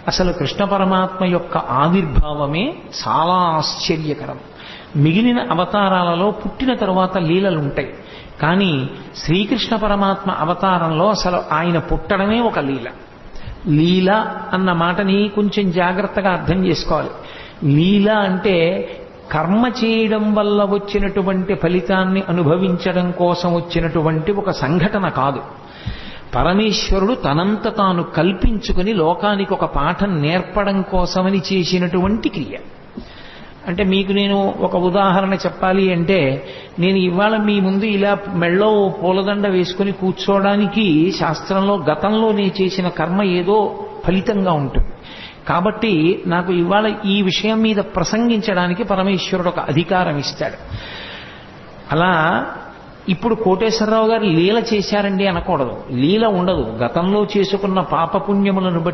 అసలు కృష్ణ పరమాత్మ యొక్క ఆవిర్భావమే చాలా ఆశ్చర్యకరం. మిగిలిన అవతారాలలో పుట్టిన తరువాత లీలలు ఉంటాయి, కానీ శ్రీకృష్ణ పరమాత్మ అవతారంలో అసలు ఆయన పుట్టడమే ఒక లీల. లీల అన్న మాటని కొంచెం జాగ్రత్తగా అర్థం చేసుకోవాలి. లీల అంటే కర్మ చేయడం వల్ల వచ్చినటువంటి ఫలితాన్ని అనుభవించడం కోసం వచ్చినటువంటి ఒక సంఘటన కాదు. పరమేశ్వరుడు తనంత తాను కల్పించుకుని లోకానికి ఒక పాఠం నేర్పడం కోసమని చేసినటువంటి క్రియ. అంటే మీకు నేను ఒక ఉదాహరణ చెప్పాలి అంటే, నేను ఇవాళ మీ ముందు ఇలా మెళ్ళో పూలదండ వేసుకుని కూర్చోవడానికి శాస్త్రంలో గతంలో నేను చేసిన కర్మ ఏదో ఫలితంగా ఉంటుంది. కాబట్టి నాకు ఇవాళ ఈ విషయం మీద ప్రసంగించడానికి పరమేశ్వరుడు ఒక అధికారం ఇస్తాడు. అలా ఇప్పుడు కోటేశ్వరరావు గారు లీల చేశారండి అనకూడదు. లీల ఉండదు. గతంలో చేసుకున్న పాపపుణ్యములను బట్టి